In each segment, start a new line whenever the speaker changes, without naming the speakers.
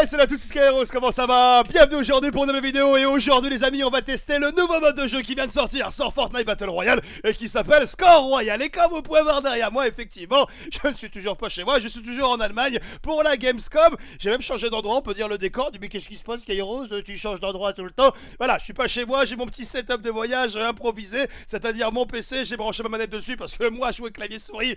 Hey, salut à tous, c'est Skyros, comment ça va? Bienvenue aujourd'hui pour une nouvelle vidéo. Et aujourd'hui les amis, on va tester le nouveau mode de jeu qui vient de sortir sur Fortnite Battle Royale et qui s'appelle Score Royal. Et comme vous pouvez voir derrière moi, effectivement, je ne suis toujours pas chez moi, je suis toujours en Allemagne pour la Gamescom. J'ai même changé d'endroit, on peut dire le décor. Mais qu'est-ce qui se passe, Skyros? Tu changes d'endroit tout le temps. Voilà, je suis pas chez moi, j'ai mon petit setup de voyage improvisé, c'est-à-dire mon PC, j'ai branché ma manette dessus parce que moi jouer clavier souris,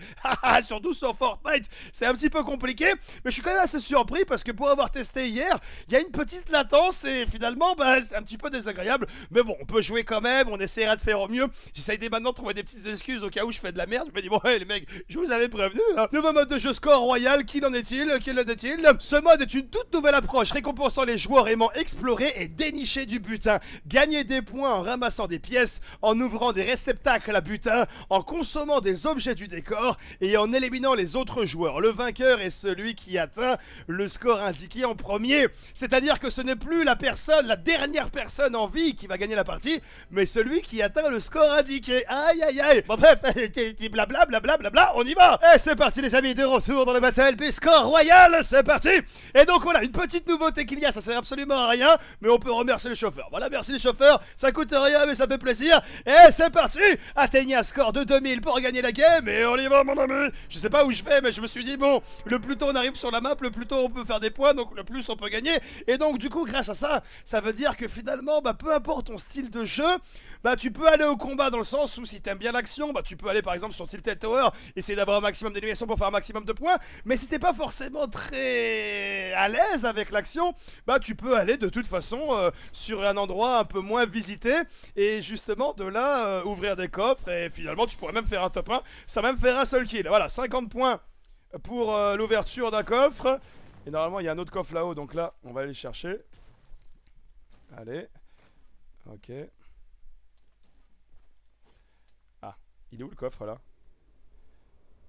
surtout sur Fortnite, c'est un petit peu compliqué. Mais je suis quand même assez surpris parce que pour avoir testé hier, il y a une petite latence et finalement c'est un petit peu désagréable. Mais bon, on peut jouer quand même, on essaiera de faire au mieux. J'essaye dès maintenant de trouver des petites excuses au cas où je fais de la merde. Je me dis bon hey, les mecs, je vous avais prévenu hein. Nouveau mode de jeu Score Royal, qu'il en est-il? Quel en est-il? Ce mode est une toute nouvelle approche récompensant les joueurs aimant explorer et dénicher du butin. Gagner des points en ramassant des pièces, en ouvrant des réceptacles à butin, en consommant des objets du décor et en éliminant les autres joueurs. Le vainqueur est celui qui atteint le score indiqué en premier. C'est-à-dire que ce n'est plus la dernière personne en vie qui va gagner la partie, mais celui qui atteint le score indiqué. Aïe aïe aïe. Bon bref, blabla blabla blabla, on y va. Et c'est parti les amis, de retour dans le Battle P Score Royal, c'est parti. Et donc voilà, une petite nouveauté qu'il y a, ça sert absolument à rien, mais on peut remercier les chauffeurs. Voilà, merci les chauffeurs, ça coûte rien mais ça fait plaisir. Et c'est parti. Atteignez un score de 2000 pour gagner la game et on y va mon ami. Je sais pas où je vais mais je me suis dit bon, le plus tôt on arrive sur la map, le plus tôt on peut faire des points, donc le plus on peut gagner. Et donc du coup grâce à ça, ça veut dire que finalement peu importe ton style de jeu, tu peux aller au combat dans le sens où si t'aimes bien l'action, tu peux aller par exemple sur Tilted Tower, essayer d'avoir un maximum d'élimination pour faire un maximum de points. Mais si t'es pas forcément très à l'aise avec l'action, tu peux aller de toute façon sur un endroit un peu moins visité et justement de là ouvrir des coffres et finalement tu pourrais même faire un top 1 sans même faire un seul kill. Voilà, 50 points pour l'ouverture d'un coffre. Et normalement il y a un autre coffre là-haut, donc là on va aller chercher. Allez. Ok. Ah, il est où le coffre là?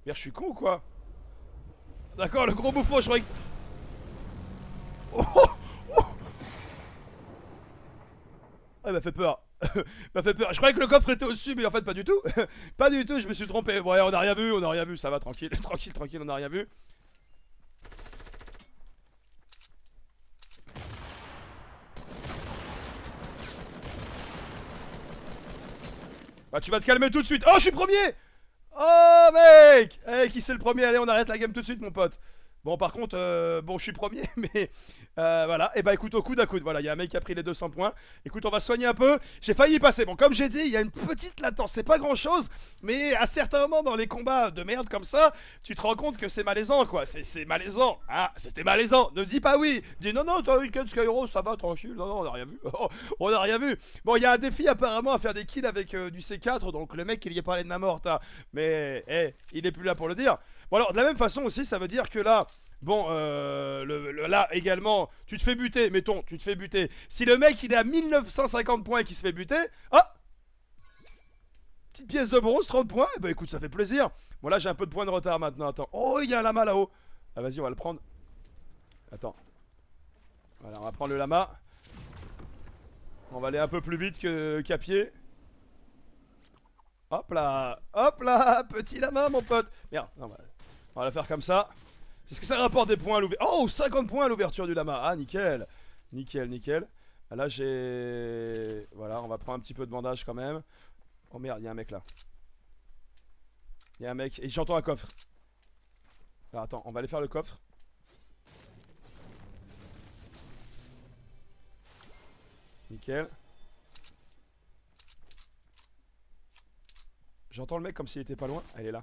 Merde, je suis con ou quoi? D'accord, le gros bouffon, je croyais que... Oh, oh, oh. Ah, il m'a fait peur. Il m'a fait peur. Je croyais que le coffre était au-dessus, mais en fait pas du tout. Pas du tout, je me suis trompé. Ouais, on a rien vu, ça va, tranquille. Tranquille, on a rien vu. Tu vas te calmer tout de suite. Oh, je suis premier. Oh, mec. Eh, qui c'est le premier? Allez, on arrête la game tout de suite, mon pote. Bon, par contre, bon, je suis premier, mais voilà. Et écoute, au coude à coude, voilà, il y a un mec qui a pris les 200 points. Écoute, on va soigner un peu. J'ai failli y passer. Bon, comme j'ai dit, il y a une petite latence. C'est pas grand chose, mais à certains moments dans les combats de merde comme ça, tu te rends compte que c'est malaisant, quoi. C'est malaisant. Ah, c'était malaisant. Ne dis pas oui. Dis non, t'inquiète, Skyros, ça va, tranquille. Non, on a rien vu. On a rien vu. Bon, il y a un défi apparemment à faire des kills avec du C4. Donc, le mec, il y est parlé de ma mort, mais, il est plus là pour le dire. Bon alors de la même façon aussi ça veut dire que là bon là également tu te fais buter, mettons tu te fais buter. Si le mec il est à 1950 points et qu'il se fait buter, ah, petite pièce de bronze, 30 points, et écoute ça fait plaisir. Bon là j'ai un peu de points de retard maintenant, attends. Oh il y a un lama là-haut. Ah vas-y on va le prendre. Attends. Voilà on va prendre le lama. On va aller un peu plus vite qu'à pied. Hop là, petit lama mon pote. Merde, non, on va la faire comme ça. C'est ce que ça rapporte des points à l'ouverture. Oh, 50 points à l'ouverture du lama. Ah, nickel. Nickel. Là, j'ai... Voilà, on va prendre un petit peu de bandage quand même. Oh merde, il y a un mec là. Il y a un mec. Et j'entends un coffre. Alors attends, on va aller faire le coffre. Nickel. J'entends le mec comme s'il était pas loin. Ah, il est là.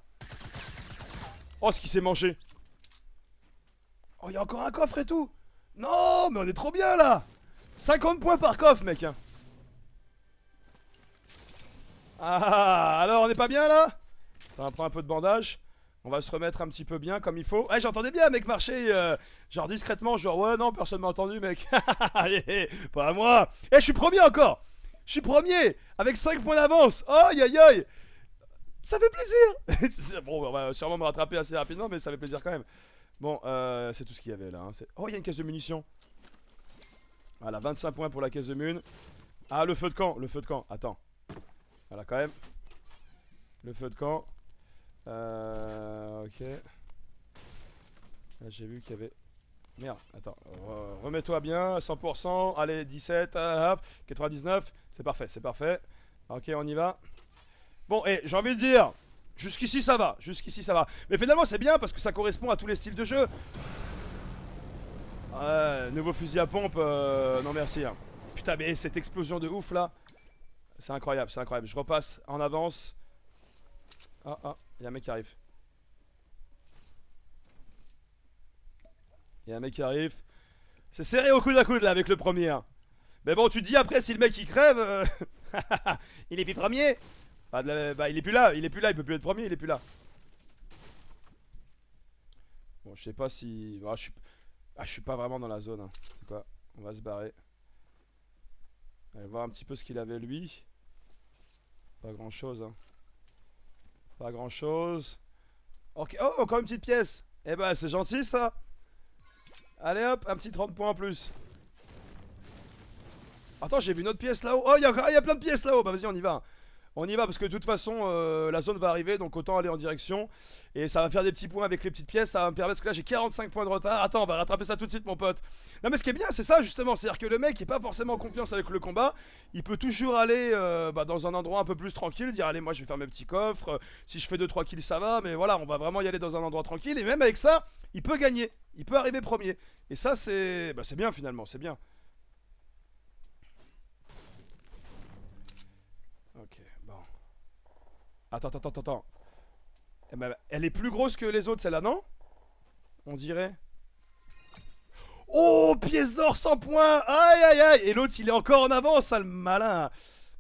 Oh, ce qu'il s'est mangé. Oh, il y a encore un coffre et tout. Non, mais on est trop bien là. 50 points par coffre, mec. Ah, alors on est pas bien là? On va prendre un peu de bandage. On va se remettre un petit peu bien comme il faut. Ouais, j'entendais bien, mec, marcher. Genre discrètement, genre ouais, non, personne m'a entendu, mec. Pas à moi. Eh, je suis premier encore. Je suis premier. Avec 5 points d'avance. Oh, aïe aïe aïe. Ça fait plaisir. Bon, on va sûrement me rattraper assez rapidement, mais ça fait plaisir quand même. Bon, c'est tout ce qu'il y avait là. Oh, il y a une caisse de munitions. Voilà, 25 points pour la caisse de mun. Ah, le feu de camp, Attends. Voilà, quand même. Le feu de camp. Ok. Là, j'ai vu qu'il y avait Merde, attends. Remets-toi bien, 100%. Allez, 17, hop, 99. C'est parfait, c'est parfait. Ok, on y va. Bon, et j'ai envie de dire, jusqu'ici ça va, jusqu'ici ça va. Mais finalement c'est bien parce que ça correspond à tous les styles de jeu. Ouais, nouveau fusil à pompe, non merci. Hein. Putain, mais cette explosion de ouf là, c'est incroyable, c'est incroyable. Je repasse en avance. Ah, ah, il y a un mec qui arrive. Il y a un mec qui arrive. C'est serré au coude à coude là avec le premier. Hein. Mais bon, tu te dis après si le mec il crève, il est plus premier. Bah il est plus là, il peut plus être premier, il est plus là. Bon, je sais pas si... Ah, je suis pas vraiment dans la zone. Hein. C'est quoi? On va se barrer. Allez voir un petit peu ce qu'il avait lui. Pas grand chose. Hein. Pas grand chose. Ok, oh, encore une petite pièce. Eh bah c'est gentil ça. Allez hop, un petit 30 points en plus. Attends, j'ai vu une autre pièce là-haut. Oh, il y a plein de pièces là-haut. Bah vas-y, on y va. On y va parce que de toute façon la zone va arriver, donc autant aller en direction. Et ça va faire des petits points avec les petites pièces. Ça va me permettre, parce que là j'ai 45 points de retard. Attends, on va rattraper ça tout de suite mon pote. Non mais ce qui est bien c'est ça justement, c'est à dire que le mec est pas forcément en confiance avec le combat. Il peut toujours aller dans un endroit un peu plus tranquille, dire allez moi je vais faire mes petits coffres. Si je fais 2-3 kills ça va, mais voilà on va vraiment y aller dans un endroit tranquille. Et même avec ça il peut gagner, il peut arriver premier. Et ça c'est bien finalement, c'est bien. Ok, bon. Attends. Eh ben, elle est plus grosse que les autres, celle-là, non? On dirait. Oh, pièce d'or 100 points. Aïe, aïe, aïe. Et l'autre, il est encore en avance, ça, le malin.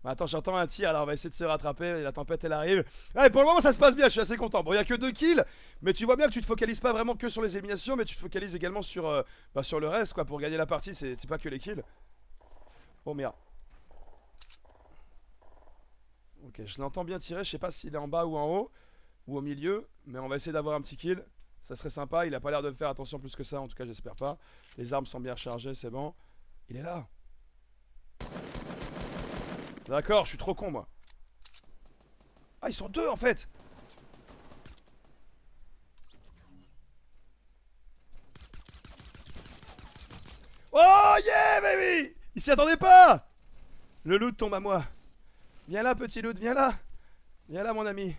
Attends, j'entends un tir, alors on va essayer de se rattraper. La tempête, elle arrive. Ouais, pour le moment, ça se passe bien, je suis assez content. Bon, il n'y a que 2 kills, mais tu vois bien que tu te focalises pas vraiment que sur les éliminations, mais tu te focalises également sur, sur le reste, quoi. Pour gagner la partie, c'est pas que les kills. Oh, merde. Ok, je l'entends bien tirer, je sais pas s'il est en bas ou en haut, ou au milieu, mais on va essayer d'avoir un petit kill. Ça serait sympa, il a pas l'air de faire attention plus que ça, en tout cas j'espère pas. Les armes sont bien rechargées, c'est bon. Il est là. D'accord, je suis trop con moi. Ah, ils sont 2 en fait. Oh yeah baby. Il s'y attendait pas. Le loot tombe à moi. Viens là petit loot, viens là. Viens là mon ami.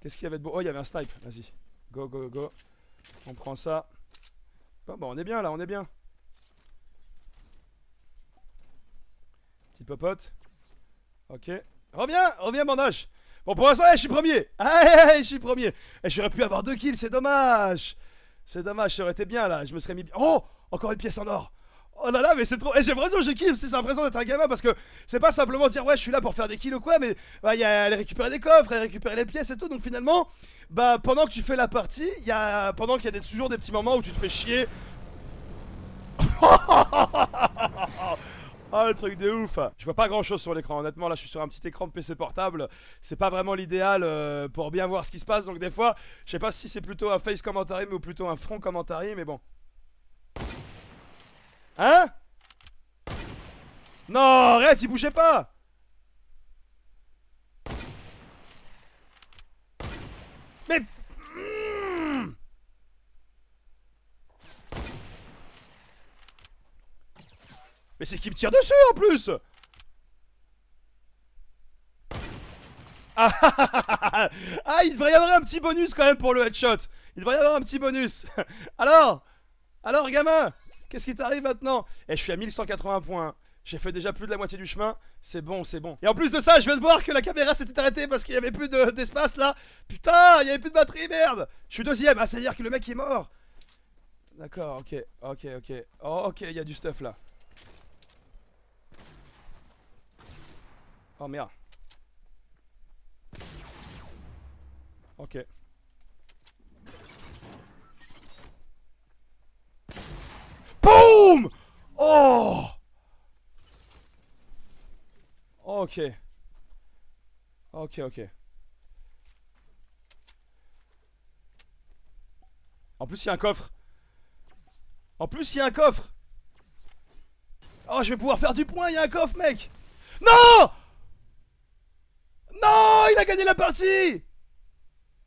Qu'est-ce qu'il y avait de beau? Oh il y avait un snipe, vas-y. Go go go. On prend ça. Bon, on est bien là, on est bien. Petit popote. Ok. Reviens bandage. Bon pour l'instant je suis premier. Je suis premier. J'aurais pu avoir 2 kills, c'est dommage. C'est dommage, ça aurait été bien là. Je me serais mis... Oh, encore une pièce en or. Oh là là, mais c'est trop. Et j'ai vraiment, je kiffe. C'est l'impression d'être un gamin parce que c'est pas simplement dire ouais, je suis là pour faire des kills ou quoi, mais il y a aller récupérer des coffres, aller récupérer les pièces et tout. Donc finalement, pendant que tu fais la partie, pendant qu'il y a toujours des petits moments où tu te fais chier. Oh le truc de ouf. Je vois pas grand chose sur l'écran, honnêtement là je suis sur un petit écran de PC portable. C'est pas vraiment l'idéal pour bien voir ce qui se passe. Donc des fois, je sais pas si c'est plutôt un face commentary ou plutôt un front commentary, mais bon. Hein? Non, arrête, il bougeait pas. Mais... Mais c'est qui me tire dessus en plus. Ah, il devrait y avoir un petit bonus quand même pour le headshot. Il devrait y avoir un petit bonus. Alors gamin, qu'est-ce qui t'arrive maintenant? Je suis à 1180 points. J'ai fait déjà plus de la moitié du chemin. C'est bon, c'est bon. Et en plus de ça, je viens de voir que la caméra s'était arrêtée parce qu'il y avait plus d'espace là. Putain, il y avait plus de batterie, merde. Je suis deuxième. Ah, ça veut dire que le mec est mort. D'accord, ok. Oh, ok, il y a du stuff là. Oh merde. Ok. Boum. Oh. Ok. En plus il y a un coffre. Oh, je vais pouvoir faire du point, il y a un coffre mec. Non. Non, il a gagné la partie.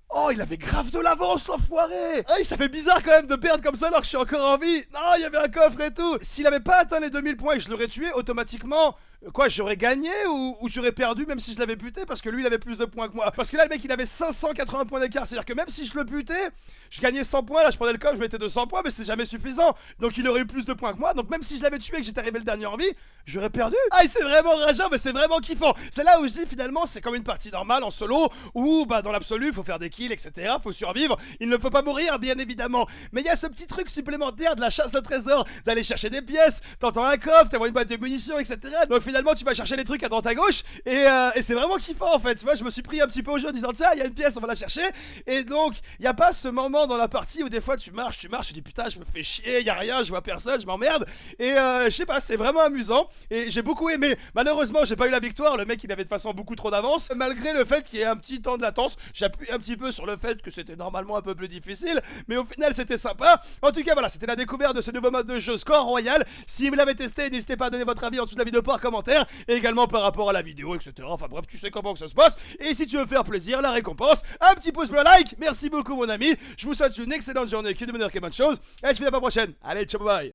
Oh, il avait grave de l'avance, l'enfoiré. Ah, ça fait bizarre quand même de perdre comme ça alors que je suis encore en vie. Non, il y avait un coffre et tout. S'il avait pas atteint les 2000 points et que je l'aurais tué, automatiquement... Quoi, j'aurais gagné ou j'aurais perdu même si je l'avais buté parce que lui il avait plus de points que moi. Parce que là le mec il avait 580 points d'écart, c'est à dire que même si je le butais, je gagnais 100 points, là je prenais le coffre, je mettais 200 points mais c'était jamais suffisant. Donc il aurait eu plus de points que moi, donc même si je l'avais tué et que j'étais arrivé le dernier en vie, j'aurais perdu. Ah, c'est vraiment rageant mais c'est vraiment kiffant. C'est là où je dis finalement c'est comme une partie normale en solo où bah dans l'absolu faut faire des kills etc, faut survivre, il ne faut pas mourir bien évidemment. Mais il y a ce petit truc supplémentaire de la chasse au trésor, d'aller chercher des pièces, t'entends un coffre, t'as une boîte de munitions etc. Donc finalement tu vas chercher les trucs à droite à gauche et c'est vraiment kiffant en fait. Tu vois, je me suis pris un petit peu au jeu en disant tiens il y a une pièce on va la chercher. Et donc il n'y a pas ce moment dans la partie où des fois tu marches, je dis putain je me fais chier, il y a rien, je vois personne, je m'emmerde. Et je sais pas, c'est vraiment amusant et j'ai beaucoup aimé. Malheureusement j'ai pas eu la victoire, le mec il avait de toute façon beaucoup trop d'avance. Malgré le fait qu'il y ait un petit temps de latence, j'appuie un petit peu sur le fait que c'était normalement un peu plus difficile, mais au final c'était sympa. En tout cas voilà, c'était la découverte de ce nouveau mode de jeu Score Royal. Si vous l'avez testé, n'hésitez pas à donner votre avis en dessous de la vidéo par commentaire. Et également par rapport à la vidéo, etc. Enfin bref, tu sais comment que ça se passe. Et si tu veux faire plaisir, la récompense, un petit pouce bleu, like. Merci beaucoup mon ami. Je vous souhaite une excellente journée, que de bonheur, que bonne chose. Et je vous dis à la prochaine. Allez, ciao, bye.